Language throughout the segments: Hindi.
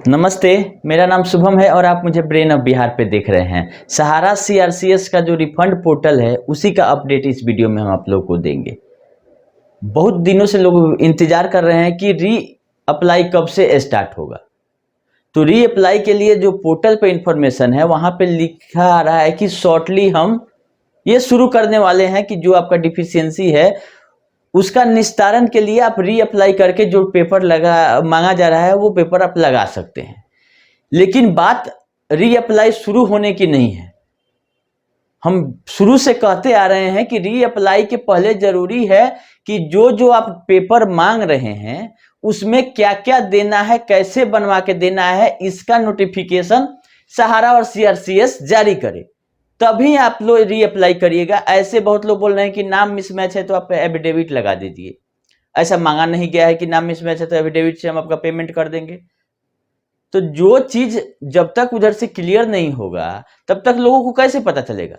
नमस्ते, मेरा नाम शुभम है और आप मुझे ब्रेन ऑफ बिहार पे देख रहे हैं। सहारा सीआरसीएस का जो रिफंड पोर्टल है उसी का अपडेट इस वीडियो में हम आप लोग को देंगे। बहुत दिनों से लोग इंतजार कर रहे हैं कि री अप्लाई कब से स्टार्ट होगा। तो री अप्लाई के लिए जो पोर्टल पे इंफॉर्मेशन है वहां पे लिखा आ रहा है कि शॉर्टली हम ये शुरू करने वाले हैं कि जो आपका डिफिशियंसी है उसका निस्तारण के लिए आप री अप्लाई करके जो पेपर लगा मांगा जा रहा है वो पेपर आप लगा सकते हैं। लेकिन बात रीअप्लाई शुरू होने की नहीं है। हम शुरू से कहते आ रहे हैं कि रीअप्लाई के पहले जरूरी है कि जो जो आप पेपर मांग रहे हैं उसमें क्या क्या देना है, कैसे बनवा के देना है, इसका नोटिफिकेशन सहारा और सीआरसीएस जारी करे, तभी आप लोग रीअप्लाई करिएगा। ऐसे बहुत लोग बोल रहे हैं कि नाम मिसमैच है तो आप एफिडेविट लगा दीजिए। ऐसा मांगा नहीं गया है कि नाम मिसमैच है तो एफिडेविट से हम आपका पेमेंट कर देंगे। तो जो चीज जब तक उधर से क्लियर नहीं होगा तब तक लोगों को कैसे पता चलेगा।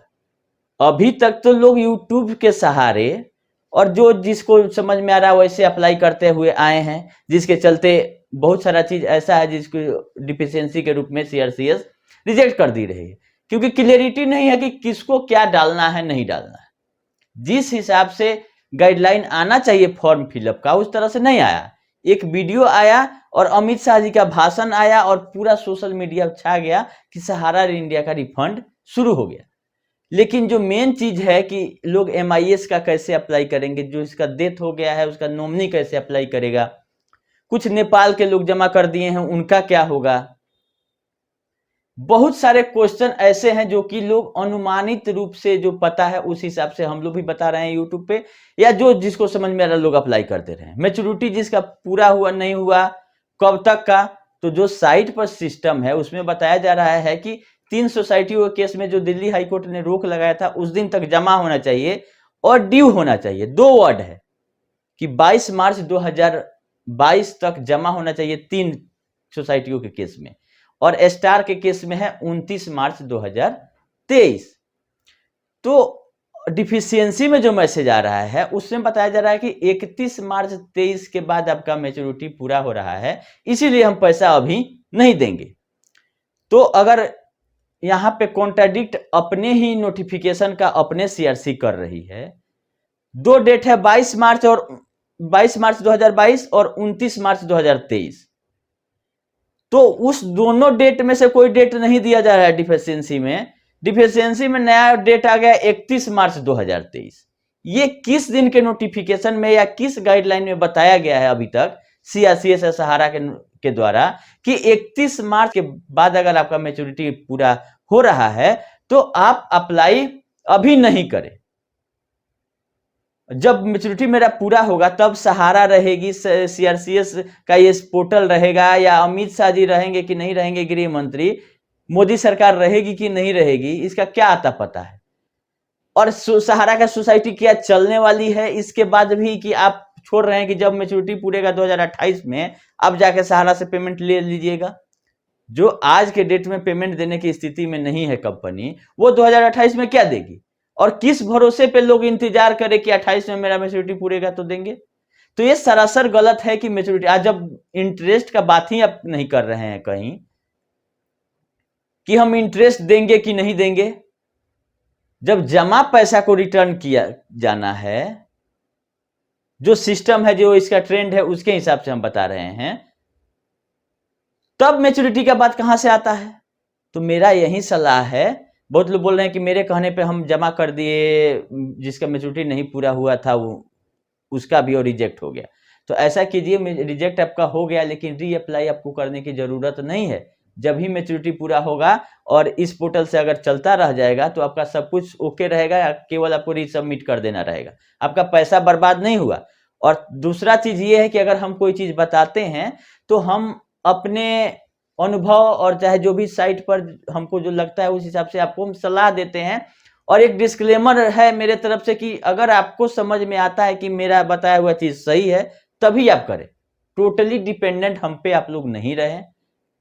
अभी तक तो लोग यूट्यूब के सहारे और जो जिसको समझ में आ रहा है वैसे अप्लाई करते हुए आए हैं, जिसके चलते बहुत सारा चीज ऐसा है जिसको डिफिशियंसी के रूप में सीआरसीएस रिजेक्ट कर दी रही है, क्योंकि क्लियरिटी नहीं है कि किसको क्या डालना है नहीं डालना है। जिस हिसाब से गाइडलाइन आना चाहिए फॉर्म फिलअप का उस तरह से नहीं आया। एक वीडियो आया और अमित शाह जी का भाषण आया और पूरा सोशल मीडिया छा गया कि सहारा इंडिया का रिफंड शुरू हो गया। लेकिन जो मेन चीज है कि लोग एमआईएस का कैसे अप्लाई करेंगे, जो इसका डेथ हो गया है उसका नॉमिनी कैसे अप्लाई करेगा, कुछ नेपाल के लोग जमा कर दिए हैं उनका क्या होगा। बहुत सारे क्वेश्चन ऐसे हैं जो कि लोग अनुमानित रूप से जो पता है उस हिसाब से हम लोग भी बता रहे हैं यूट्यूब पे, या जो जिसको समझ में आ रहा है लोग अप्लाई करते रहे। मैच्योरिटी जिसका पूरा हुआ नहीं हुआ कब तक का, तो जो साइट पर सिस्टम है उसमें बताया जा रहा है कि 3 सोसाइटियों के केस में जो दिल्ली हाईकोर्ट ने रोक लगाया था उस दिन तक जमा होना चाहिए और ड्यू होना चाहिए। 2 वर्ड है कि 22 मार्च 2022 तक जमा होना चाहिए 3 सोसाइटियों के केस में, और स्टार के केस में है 29 मार्च 2023। तो डिफिशियंसी में जो मैसेज आ रहा है उसमें बताया जा रहा है कि 31 मार्च 23 के बाद आपका मैच्योरिटी पूरा हो रहा है, इसीलिए हम पैसा अभी नहीं देंगे। तो अगर यहां पे कॉन्ट्राडिक्ट अपने ही नोटिफिकेशन का अपने सीआरसी कर रही है, 2 डेट है 22 मार्च 2022 और 29 मार्च 2023। तो उस दोनों डेट में से कोई डेट नहीं दिया जा रहा है डिफिशियंसी में। डिफिशियंसी में नया डेट आ गया 31 मार्च 2023। ये किस दिन के नोटिफिकेशन में या किस गाइडलाइन में बताया गया है अभी तक सीआरसीएस या सहारा के द्वारा कि 31 मार्च के बाद अगर आपका मैच्योरिटी पूरा हो रहा है तो आप अप्लाई अभी नहीं करें। जब मैच्योरिटी मेरा पूरा होगा तब सहारा रहेगी, सीआरसीएस का ये पोर्टल रहेगा, या अमित शाह जी रहेंगे कि नहीं रहेंगे, गृह मंत्री, मोदी सरकार रहेगी कि नहीं रहेगी, इसका क्या आता पता है। और सहारा का सोसाइटी क्या चलने वाली है इसके बाद भी कि आप छोड़ रहे हैं कि जब मैच्योरिटी पूरेगा 2028 में अब जाके सहारा से पेमेंट ले लीजिएगा। जो आज के डेट में पेमेंट देने की स्थिति में नहीं है कंपनी, वो 2028 में क्या देगी, और किस भरोसे पे लोग इंतजार करें कि 28 में मेरा मैच्योरिटी पूरेगा तो देंगे। तो ये सरासर गलत है कि मैच्योरिटी आज जब इंटरेस्ट का बात ही आप नहीं कर रहे हैं कहीं कि हम इंटरेस्ट देंगे कि नहीं देंगे, जब जमा पैसा को रिटर्न किया जाना है, जो सिस्टम है जो इसका ट्रेंड है उसके हिसाब से हम बता रहे हैं, तब मैच्योरिटी का बात कहां से आता है। तो मेरा यही सलाह है, बहुत लोग बोल रहे हैं कि मेरे कहने पे हम जमा कर दिए, जिसका मैच्योरिटी नहीं पूरा हुआ था वो उसका भी और रिजेक्ट हो गया। तो ऐसा कीजिए, रिजेक्ट आपका हो गया लेकिन रीअप्लाई आपको करने की जरूरत नहीं है। जब ही मैच्योरिटी पूरा होगा और इस पोर्टल से अगर चलता रह जाएगा तो आपका सब कुछ ओके रहेगा, केवल आपको रीसबमिट कर देना रहेगा, आपका पैसा बर्बाद नहीं हुआ। और दूसरा चीज ये है कि अगर हम कोई चीज बताते हैं तो हम अपने अनुभव और चाहे जो भी साइट पर हमको जो लगता है उस हिसाब से आपको हम सलाह देते हैं। और एक डिस्क्लेमर है मेरे तरफ से कि अगर आपको समझ में आता है कि मेरा बताया हुआ चीज सही है तभी आप करें, टोटली डिपेंडेंट हम पे आप लोग नहीं रहे।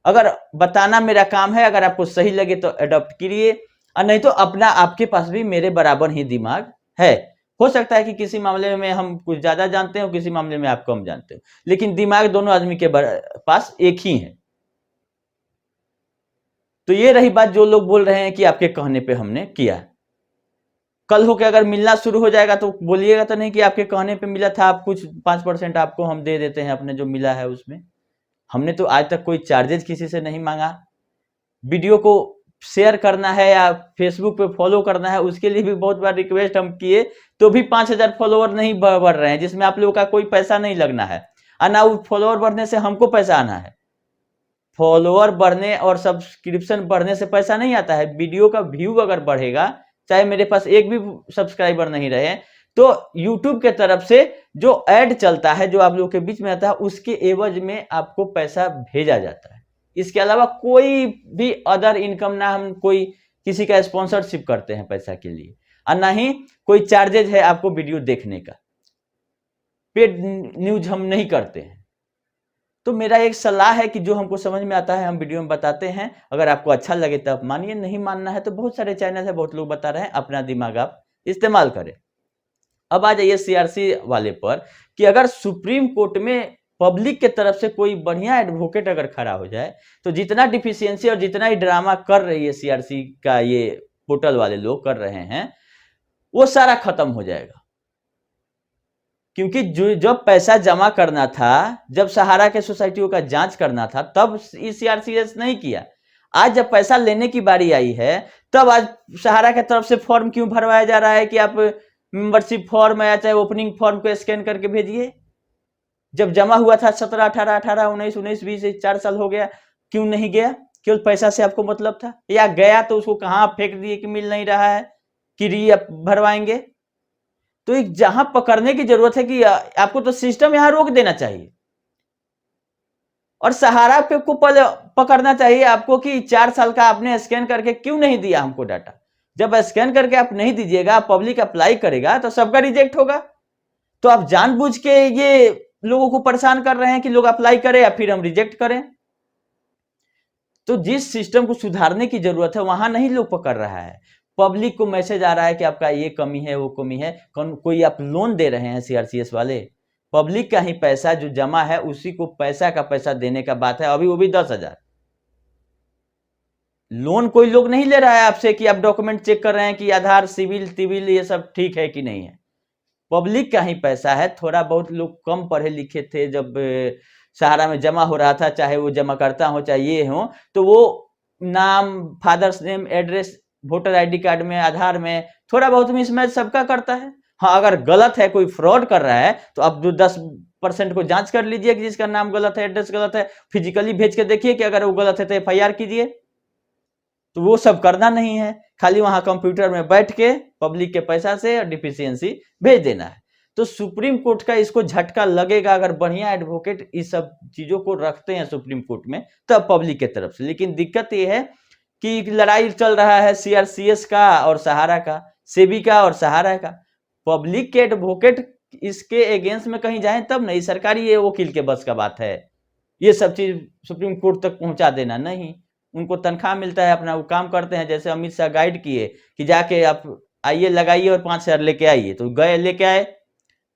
अगर बताना मेरा काम है, अगर आपको सही लगे तो अडॉप्ट कीजिए, और नहीं तो अपना, आपके पास भी मेरे बराबर ही दिमाग है। हो सकता है कि किसी मामले में हम कुछ ज्यादा जानते हो, किसी मामले में आप कम जानते हो, लेकिन दिमाग दोनों आदमी के पास एक ही है। तो ये रही बात जो लोग बोल रहे हैं कि आपके कहने पे हमने किया। कल होके अगर मिलना शुरू हो जाएगा तो बोलिएगा तो नहीं कि आपके कहने पे मिला था, आप कुछ 5% आपको हम दे देते हैं अपने जो मिला है उसमें। हमने तो आज तक कोई चार्जेज किसी से नहीं मांगा। वीडियो को शेयर करना है या फेसबुक पे फॉलो करना है, उसके लिए भी बहुत बार रिक्वेस्ट हम किए, तो भी 5000 फॉलोवर नहीं बढ़ रहे हैं, जिसमें आप लोगों का कोई पैसा नहीं लगना है, और ना वो फॉलोवर बढ़ने से हमको पैसा आना है। फॉलोवर बढ़ने और सब्सक्रिप्शन बढ़ने से पैसा नहीं आता है। वीडियो का व्यू अगर बढ़ेगा, चाहे मेरे पास एक भी सब्सक्राइबर नहीं रहे, तो यूट्यूब के तरफ से जो एड चलता है, जो आप लोगों के बीच में आता है, उसके एवज में आपको पैसा भेजा जाता है। इसके अलावा कोई भी अदर इनकम ना हम कोई किसी का स्पॉन्सरशिप करते हैं पैसा के लिए, और ना ही कोई चार्जेज है आपको वीडियो देखने का। पेड न्यूज हम नहीं करते हैं। तो मेरा एक सलाह है कि जो हमको समझ में आता है हम वीडियो में बताते हैं। अगर आपको अच्छा लगे तो आप मानिए, नहीं मानना है तो बहुत सारे चैनल है, बहुत लोग बता रहे हैं, अपना दिमाग आप इस्तेमाल करें। अब आ जाइए सीआरसी वाले पर, कि अगर सुप्रीम कोर्ट में पब्लिक के तरफ से कोई बढ़िया एडवोकेट अगर खड़ा हो जाए, तो जितना डिफिशियंसी और जितना ही ड्रामा कर रही है सीआरसी का ये पोर्टल वाले लोग कर रहे हैं, वो सारा खत्म हो जाएगा। क्योंकि जो जब पैसा जमा करना था, जब सहारा के सोसाइटियों का जांच करना था, तब सीआरसीएस नहीं किया। आज जब पैसा लेने की बारी आई है, तब आज सहारा की तरफ से फॉर्म क्यों भरवाया जा रहा है कि आप मेंबरशिप फॉर्म या चाहे ओपनिंग फॉर्म को स्कैन करके भेजिए। जब जमा हुआ था 17, 18, 18, 19, 19, 20, 4 साल हो गया, क्यों नहीं गया? केवल पैसा से आपको मतलब था, या गया तो उसको कहां फेंक दिए कि मिल नहीं रहा है, कि री भरवाएंगे? तो एक जहां पकड़ने की जरूरत है कि आपको तो सिस्टम यहां रोक देना चाहिए, और सहारा पे को पकड़ना चाहिए आपको कि 4 साल का आपने स्कैन करके क्यों नहीं दिया हमको डाटा। जब स्कैन करके आप नहीं दीजिएगा, पब्लिक अप्लाई करेगा तो सबका रिजेक्ट होगा। तो आप जानबूझ के ये लोगों को परेशान कर रहे हैं कि लोग अप्लाई करें या फिर हम रिजेक्ट करें। तो जिस सिस्टम को सुधारने की जरूरत है वहां नहीं लोग पकड़ रहा है। पब्लिक को मैसेज आ रहा है कि आपका ये कमी है, वो कमी है। कोई आप लोन दे रहे हैं सीआरसीएस वाले, पब्लिक का ही पैसा जो जमा है उसी को पैसा का पैसा देने का बात है, अभी वो भी 10,000। लोन कोई लोग नहीं ले रहा है आपसे कि आप डॉक्यूमेंट चेक कर रहे हैं कि आधार, सिविल तिविल ये सब ठीक है कि नहीं है। पब्लिक का ही पैसा है। थोड़ा बहुत लोग कम पढ़े लिखे थे, जब सहारा में जमा हो रहा था, चाहे वो जमा करता हो चाहे ये हो, तो वो नाम, father's name, address, voter ID card में, आधार में थोड़ा बहुत मिसमैच सबका करता है। हाँ, अगर गलत है, कोई फ्रॉड कर रहा है, तो आप 10% को जांच कर लीजिए कि जिसका नाम गलत है, एड्रेस गलत है, फिजिकली भेज के देखिए कि अगर वो गलत है तो एफआईआर कीजिए। तो वो सब करना नहीं है, खाली वहां कंप्यूटर में बैठ के पब्लिक के पैसा से डिफिशियंसी भेज देना है। तो सुप्रीम कोर्ट का इसको झटका लगेगा अगर बढ़िया एडवोकेट इस सब चीजों को रखते हैं सुप्रीम कोर्ट में, तब पब्लिक के तरफ से। लेकिन दिक्कत ये है कि लड़ाई चल रहा है सीआरसीएस का और सहारा का, सेबी का और सहारा का। पब्लिक के एडवोकेट इसके अगेंस्ट में कहीं जाए तब नहीं, सरकारी ये वकील के बस का बात है ये सब चीज सुप्रीम कोर्ट तक पहुंचा देना। नहीं, उनको तनख्वाह मिलता है, अपना वो काम करते हैं। जैसे अमित शाह गाइड किए कि जाके आप आइए, लगाइए और 5,000 लेके आइए, तो गए, लेके आए।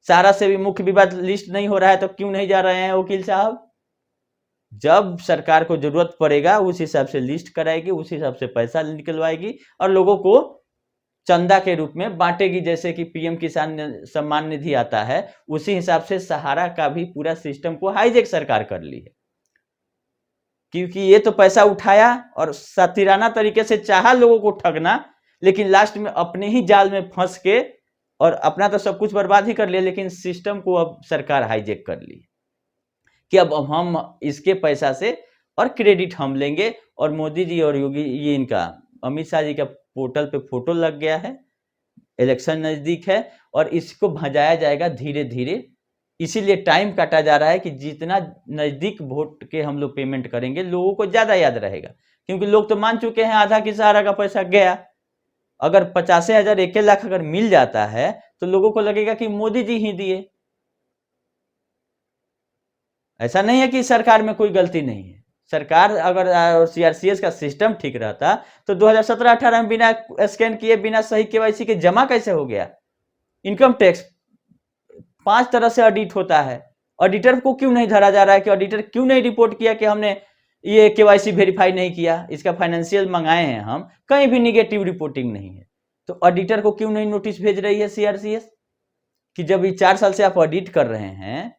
सहारा से भी मुख्य विवाद लिस्ट नहीं हो रहा है, तो क्यों नहीं जा रहे हैं वकील साहब? जब सरकार को जरूरत पड़ेगा उस हिसाब से लिस्ट कराएगी, उस हिसाब से पैसा निकलवाएगी और लोगों को चंदा के रूप में बांटेगी। जैसे कि पीएम किसान सम्मान निधि आता है, उसी हिसाब से सहारा का भी पूरा सिस्टम को हाईजेक सरकार कर ली है। क्योंकि ये तो पैसा उठाया और सातिराना तरीके से चाहा लोगों को ठगना, लेकिन लास्ट में अपने ही जाल में फंस के और अपना तो सब कुछ बर्बाद ही कर लिया, लेकिन सिस्टम को अब सरकार हाईजेक कर ली कि अब हम इसके पैसा से और क्रेडिट हम लेंगे। और मोदी जी और योगी, ये इनका अमित शाह जी का पोर्टल पे फोटो लग गया है, इलेक्शन नजदीक है और इसको भजाया जाएगा धीरे धीरे। इसीलिए टाइम काटा जा रहा है कि जितना नजदीक वोट के हम लोग पेमेंट करेंगे, लोगों को ज्यादा याद रहेगा। क्योंकि लोग तो मान चुके हैं आधा की सहारा का पैसा गया। अगर 50,000, 1 लाख अगर मिल जाता है तो लोगों को लगेगा कि मोदी जी ही दिए। ऐसा नहीं है कि सरकार में कोई गलती नहीं है। सरकार अगर सीआरसीएस का सिस्टम ठीक रहता तो 2017-18 में बिना स्कैन किए, बिना सही केवाईसी के जमा कैसे हो गया? इनकम टैक्स 5 तरह से ऑडिट होता है, ऑडिटर को क्यों नहीं धरा जा रहा है कि ऑडिटर क्यों नहीं रिपोर्ट किया कि हमने ये केवाईसी वेरीफाई नहीं किया, इसका फाइनेंशियल मंगाए हैं हम, कहीं भी निगेटिव रिपोर्टिंग नहीं है, तो ऑडिटर को क्यों नहीं नोटिस भेज रही है सीआरसीएस कि जब ये 4 साल से आप ऑडिट कर रहे हैं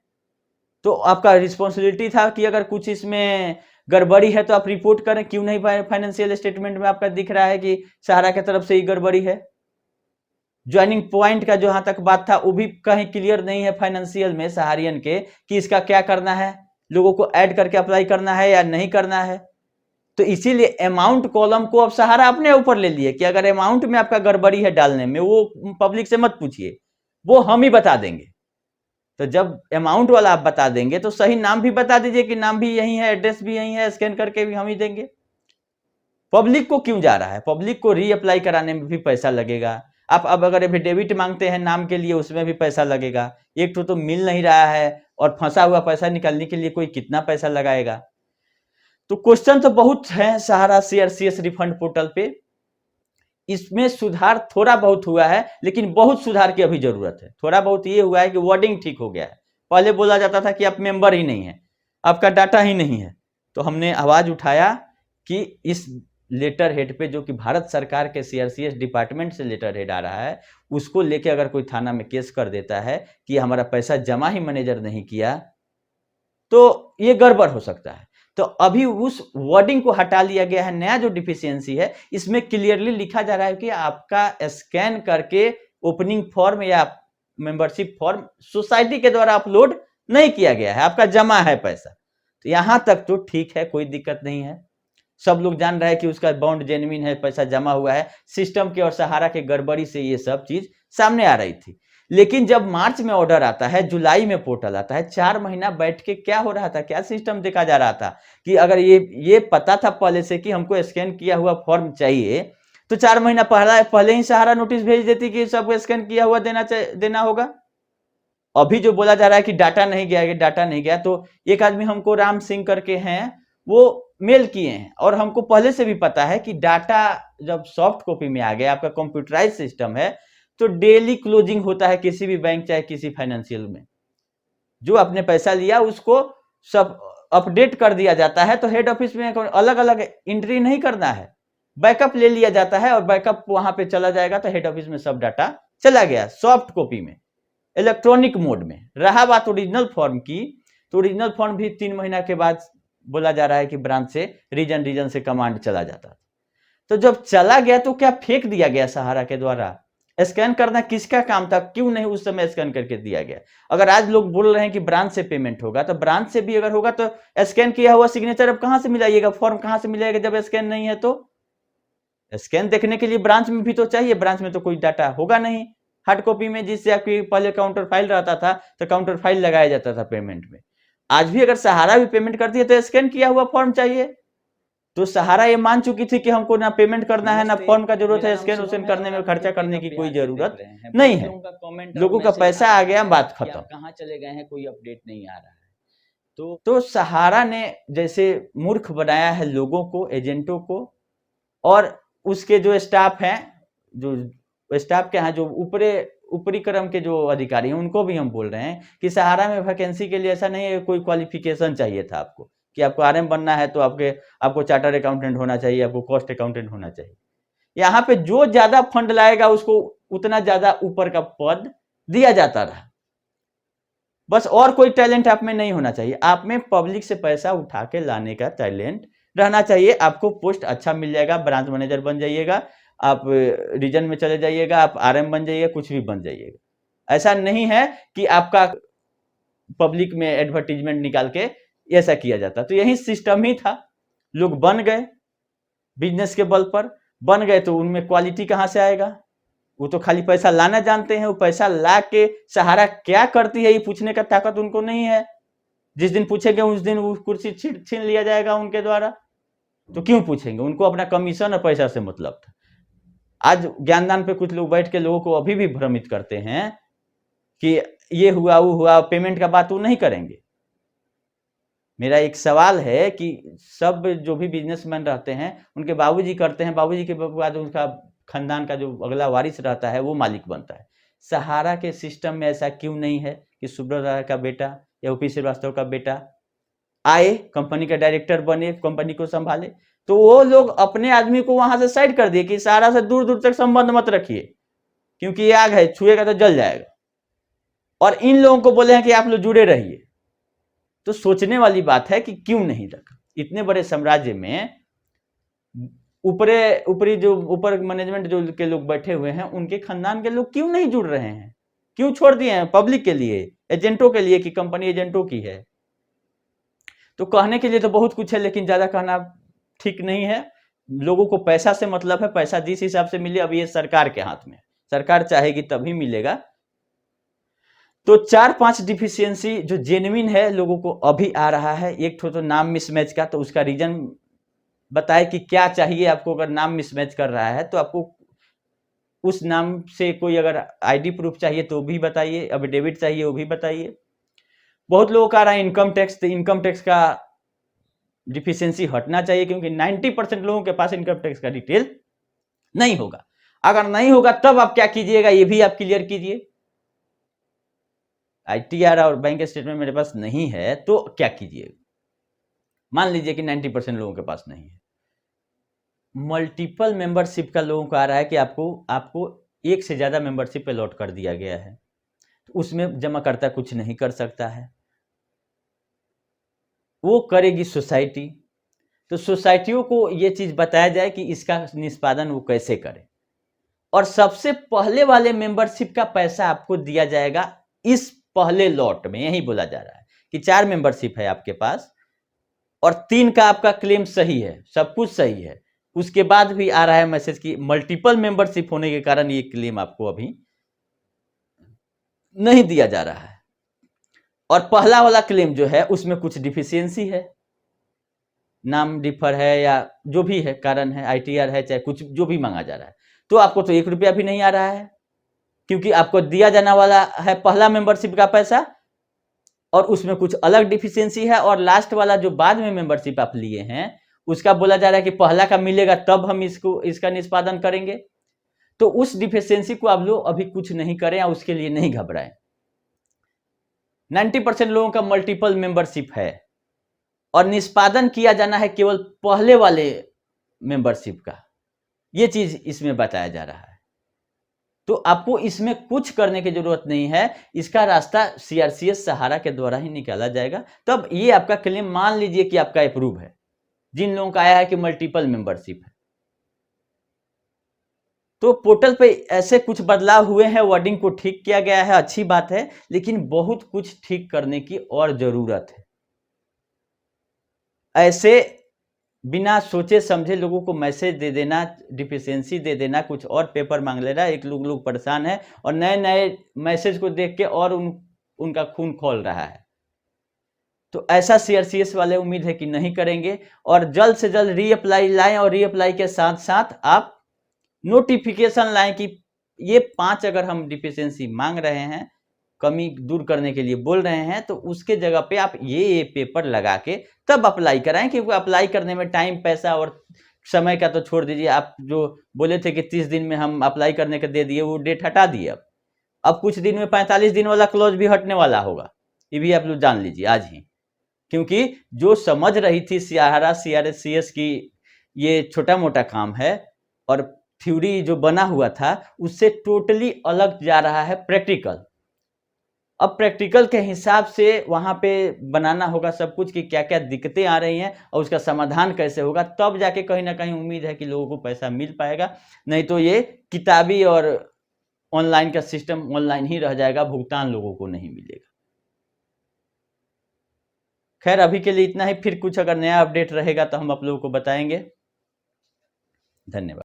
तो आपका रिस्पॉन्सिबिलिटी था कि अगर कुछ इसमें गड़बड़ी है तो आप रिपोर्ट करें, क्यों नहीं फाइनेंशियल स्टेटमेंट में आपका दिख रहा है कि सहारा की तरफ से ही गड़बड़ी है। ज्वाइनिंग पॉइंट का जहां तक बात था वो भी कहीं क्लियर नहीं है फाइनेंशियल में सहारियन के कि इसका क्या करना है, लोगों को ऐड करके अप्लाई करना है या नहीं करना है। तो इसीलिए अमाउंट कॉलम को अब सहारा अपने ऊपर ले लिए कि अगर अमाउंट में आपका गड़बड़ी है डालने में, वो पब्लिक से मत पूछिए, वो हम ही बता देंगे। तो जब अमाउंट वाला आप बता देंगे तो सही नाम भी बता दीजिए कि नाम भी यही है, एड्रेस भी यही है, स्कैन करके भी हम ही देंगे। पब्लिक को क्यों जा रहा है? पब्लिक को रीअप्लाई कराने में भी पैसा लगेगा। आप अब अगर एफिडेविट मांगते हैं नाम के लिए, उसमें भी पैसा लगेगा। एक तो मिल नहीं रहा है और फंसा हुआ पैसा निकालने के लिए कोई कितना पैसा लगाएगा। तो क्वेश्चन तो बहुत है सहारा सीआरसीएस रिफंड पोर्टल पे। इसमें सुधार थोड़ा बहुत हुआ है, लेकिन बहुत सुधार की अभी जरूरत है। थोड़ा बहुत ये हुआ है कि वर्डिंग ठीक हो गया है। पहले बोला जाता था कि आप मेंबर ही नहीं है, आपका डाटा ही नहीं है। तो हमने आवाज उठाया कि इस लेटर हेड पे, जो कि भारत सरकार के सीआरसीएस डिपार्टमेंट से लेटर हेड आ रहा है, उसको लेके अगर कोई थाना में केस कर देता है कि हमारा पैसा जमा ही मैनेजर नहीं किया, तो ये गड़बड़ हो सकता है। तो अभी उस वर्डिंग को हटा लिया गया है। नया जो डिफिशियंसी है, इसमें क्लियरली लिखा जा रहा है कि आपका स्कैन करके ओपनिंग फॉर्म या मेंबरशिप फॉर्म सोसाइटी के द्वारा अपलोड नहीं किया गया है, आपका जमा है पैसा। तो यहां तक तो ठीक है, कोई दिक्कत नहीं है। सब लोग जान रहे हैं कि उसका बॉन्ड जेन्युइन है, पैसा जमा हुआ है। सिस्टम के और सहारा के गड़बड़ी से ये सब चीज सामने आ रही थी। लेकिन जब मार्च में ऑर्डर आता है, जुलाई में पोर्टल आता है, 4 महीना बैठ के क्या हो रहा था, क्या सिस्टम देखा जा रहा था कि अगर ये पता था पहले से कि हमको स्कैन किया हुआ फॉर्म चाहिए, तो 4 महीना पहले ही सहारा नोटिस भेज देती कि सबको स्कैन किया हुआ देना होगा। अभी जो बोला जा रहा है कि डाटा नहीं गया, डाटा नहीं गया, तो एक आदमी हमको राम सिंह करके हैं, वो मेल किए हैं और हमको पहले से भी पता है कि डाटा जब सॉफ्ट कॉपी में आ गया, आपका कंप्यूटराइज सिस्टम है, तो डेली क्लोजिंग होता है किसी भी बैंक चाहे किसी फाइनेंशियल में। जो आपने पैसा लिया उसको सब अपडेट कर दिया जाता है। तो हेड ऑफिस में अलग अलग एंट्री नहीं करना है, बैकअप ले लिया जाता है और बैकअप वहां पे चला जाएगा। तो हेड ऑफिस में सब डाटा चला गया सॉफ्ट कॉपी में, इलेक्ट्रॉनिक मोड में। रहा बात ओरिजिनल फॉर्म की, तो ओरिजिनल फॉर्म भी 3 महीना के बाद बोला जा रहा है कि ब्रांच से रीजन से कमांड चला जाता था। तो जब चला गया तो क्या फेंक दिया गया सहारा के द्वारा? स्कैन करना किसका काम था? क्यों नहीं उस समय स्कैन करके दिया गया? अगर आज लोग बोल रहे हैं कि ब्रांच से पेमेंट होगा, तो ब्रांच से भी अगर होगा तो स्कैन किया हुआ सिग्नेचर अब कहां से मिलाइएगा, फॉर्म कहां से मिलेगा जब स्कैन नहीं है? तो स्कैन देखने के लिए ब्रांच में भी तो चाहिए। ब्रांच में तो कोई डाटा होगा नहीं हार्ड कॉपी में, जिससे आपकी पहले काउंटर फाइल रहता था तो काउंटर फाइल लगाया जाता था पेमेंट में। आज भी अगर सहारा भी पेमेंट करती है तो स्कैन किया हुआ फॉर्म चाहिए। तो सहारा ये मान चुकी थी कि हमको ना पेमेंट करना है ना फॉर्म का जरूरत है, स्कैन उस्कैन करने में खर्चा करने की कोई जरूरत नहीं है। लोगों का पैसा आ गया, बात खत्म। कहाँ चले गए हैं, कोई अपडेट नहीं आ रहा है। तो सहारा ने जैसे मूर्ख बनाया है लोगों को, एजेंटों को, और उसके जो स्टाफ हैं, जो स्टाफ के हैं, जो ऊपरी क्रम के जो अधिकारी हैं, उनको भी हम बोल रहे हैं कि सहारा में वैकेंसी के लिए ऐसा नहीं है कोई क्वालिफिकेशन चाहिए था आपको कि आपको आरएम बनना है तो आपको चार्टर्ड अकाउंटेंट होना चाहिए, आपको कॉस्ट अकाउंटेंट होना चाहिए। यहाँ पे जो ज्यादा फंड लाएगा उसको उतना ज्यादा ऊपर का पद दिया जाता रहा। बस और कोई टैलेंट आप में नहीं होना चाहिए, आप में पब्लिक से पैसा उठा के लाने का टैलेंट रहना चाहिए। आपको पोस्ट अच्छा मिल जाएगा, ब्रांच मैनेजर बन जाइएगा, आप रीजन में चले जाइएगा, आप आरएम बन जाइए, कुछ भी बन जाइएगा। ऐसा नहीं है कि आपका पब्लिक में एडवर्टीजमेंट निकाल के ऐसा किया जाता। तो यही सिस्टम ही था, लोग बन गए बिजनेस के बल पर, बन गए तो उनमें क्वालिटी कहां से आएगा? वो तो खाली पैसा लाना जानते हैं। वो पैसा ला के सहारा क्या करती है ये पूछने का ताकत उनको नहीं है। जिस दिन पूछेंगे उस दिन वो कुर्सी छीन लिया जाएगा उनके द्वारा। तो क्यों पूछेंगे? उनको अपना कमीशन और पैसा से मतलब था। आज ज्ञानदान पे कुछ लोग बैठ के लोगों को अभी भी भ्रमित करते हैं कि ये हुआ वो हुआ, पेमेंट का बात वो नहीं करेंगे। मेरा एक सवाल है कि सब जो भी बिजनेसमैन रहते हैं उनके बाबूजी करते हैं, बाबूजी के बाद उनका खानदान का जो अगला वारिस रहता है वो मालिक बनता है। सहारा के सिस्टम में ऐसा क्यों नहीं है कि सुब्रत राय का बेटा या ओपी श्रीवास्तव का बेटा आए, कंपनी का डायरेक्टर बने, कंपनी को संभाले, तो वो लोग अपने आदमी को वहां से साइड कर दिए कि सहारा से दूर दूर तक संबंध मत रखिए, क्योंकि ये आग है, छुएगा तो जल जाएगा। और इन लोगों को बोले हैं कि आप लोग जुड़े रहिए। तो सोचने वाली बात है कि क्यों नहीं रखा। इतने बड़े साम्राज्य में ऊपरी जो ऊपर मैनेजमेंट जो के लोग बैठे हुए हैं, उनके खानदान के लोग क्यों नहीं जुड़ रहे हैं? क्यों छोड़ दिए हैं पब्लिक के लिए, एजेंटों के लिए कि कंपनी एजेंटों की है? तो कहने के लिए तो बहुत कुछ है, लेकिन ज्यादा कहना ठीक नहीं है। लोगों को पैसा से मतलब है, पैसा जिस हिसाब से मिले, अब ये सरकार के हाथ में, सरकार चाहेगी तभी मिलेगा। तो 4-5 डिफिशियंसी जो जेन्युइन है लोगों को अभी आ रहा है। एक तो नाम मिसमैच का, तो उसका रीजन बताए कि क्या चाहिए आपको। अगर नाम मिसमैच कर रहा है तो आपको उस नाम से कोई अगर आईडी प्रूफ चाहिए तो भी बताइए, एफिडेविट चाहिए वो भी बताइए। बहुत लोगों का आ रहा है इनकम टैक्स, तो इनकम टैक्स का डिफिशियंसी हटना चाहिए, क्योंकि 90% लोगों के पास इनकम टैक्स का डिटेल नहीं होगा। अगर नहीं होगा तब आप क्या कीजिएगा, ये भी आप क्लियर कीजिए। आईटीआर और बैंक स्टेटमेंट मेरे पास नहीं है तो क्या कीजिएगा? मान लीजिए कि 90% लोगों के पास नहीं है। मल्टीपल मेंबरशिप का लोगों को आ रहा है कि आपको एक से ज्यादा मेंबरशिप अलॉट कर दिया गया है, तो उसमें जमाकर्ता कुछ नहीं कर सकता है, वो करेगी सोसाइटी। तो सोसाइटियों को ये चीज बताया जाए कि इसका निष्पादन वो कैसे करे। और सबसे पहले वाले मेंबरशिप का पैसा आपको दिया जाएगा इस पहले लॉट में। यही बोला जा रहा है कि 4 मेंबरशिप है आपके पास और 3 का आपका क्लेम सही है, सब कुछ सही है, उसके बाद भी आ रहा है मैसेज कि मल्टीपल मेंबरशिप होने के कारण ये क्लेम आपको अभी नहीं दिया जा रहा है। और पहला वाला क्लेम जो है उसमें कुछ डिफिशियंसी है, नाम डिफर है या जो भी है कारण है, आईटीआर है, चाहे कुछ जो भी मांगा जा रहा है, तो आपको तो 1 रुपया भी नहीं आ रहा है, क्योंकि आपको दिया जाने वाला है पहला मेंबरशिप का पैसा और उसमें कुछ अलग डिफिशियंसी है। और लास्ट वाला जो बाद में मेंबरशिप आप लिए हैं उसका बोला जा रहा है कि पहला का मिलेगा तब हम इसका निष्पादन करेंगे। तो उस डिफिशियंसी को आप लोग अभी कुछ नहीं करें या उसके लिए नहीं घबराएं। 90% लोगों का मल्टीपल मेंबरशिप है और निष्पादन किया जाना है केवल पहले वाले मेंबरशिप का। यह चीज इसमें बताया जा रहा है। तो आपको इसमें कुछ करने की जरूरत नहीं है, इसका रास्ता सीआरसीएस सहारा के द्वारा ही निकाला जाएगा। तब ये आपका क्लेम मान लीजिए कि आपका अप्रूव है, जिन लोगों का आया है कि मल्टीपल मेंबरशिप है। तो पोर्टल पे ऐसे कुछ बदलाव हुए हैं, वर्डिंग को ठीक किया गया है, अच्छी बात है, लेकिन बहुत कुछ ठीक करने की और जरूरत है। ऐसे बिना सोचे समझे लोगों को मैसेज दे देना, डिफिशियंसी दे देना, कुछ और पेपर मांग लेना, एक लोग परेशान है और नए नए मैसेज को देख के और उनका खून खौल रहा है। तो ऐसा सीआरसीएस वाले उम्मीद है कि नहीं करेंगे और जल्द से जल्द रीअप्लाई लाएं और रीअप्लाई के साथ साथ आप नोटिफिकेशन लाएं कि ये 5 अगर हम डिफिशियंसी मांग रहे हैं, कमी दूर करने के लिए बोल रहे हैं, तो उसके जगह पे आप ये पेपर लगा के तब अप्लाई कराएं, क्योंकि अप्लाई करने में टाइम, पैसा और समय का तो छोड़ दीजिए। आप जो बोले थे कि 30 दिन में हम अप्लाई करने का दे दिए, वो डेट हटा दिए। अब कुछ दिन में 45 दिन वाला क्लॉज भी हटने वाला होगा, ये भी आप लोग जान लीजिए आज ही। क्योंकि जो समझ रही थी सहारा सीआरसीएस की ये छोटा मोटा काम है और थ्योरी जो बना हुआ था उससे टोटली अलग जा रहा है प्रैक्टिकल। अब प्रैक्टिकल के हिसाब से वहां पे बनाना होगा सब कुछ कि क्या क्या दिक्कतें आ रही हैं और उसका समाधान कैसे होगा, तब जाके कहीं ना कहीं उम्मीद है कि लोगों को पैसा मिल पाएगा। नहीं तो ये किताबी और ऑनलाइन का सिस्टम ऑनलाइन ही रह जाएगा, भुगतान लोगों को नहीं मिलेगा। खैर अभी के लिए इतना ही, फिर कुछ अगर नया अपडेट रहेगा तो हम आप लोगों को बताएंगे। धन्यवाद।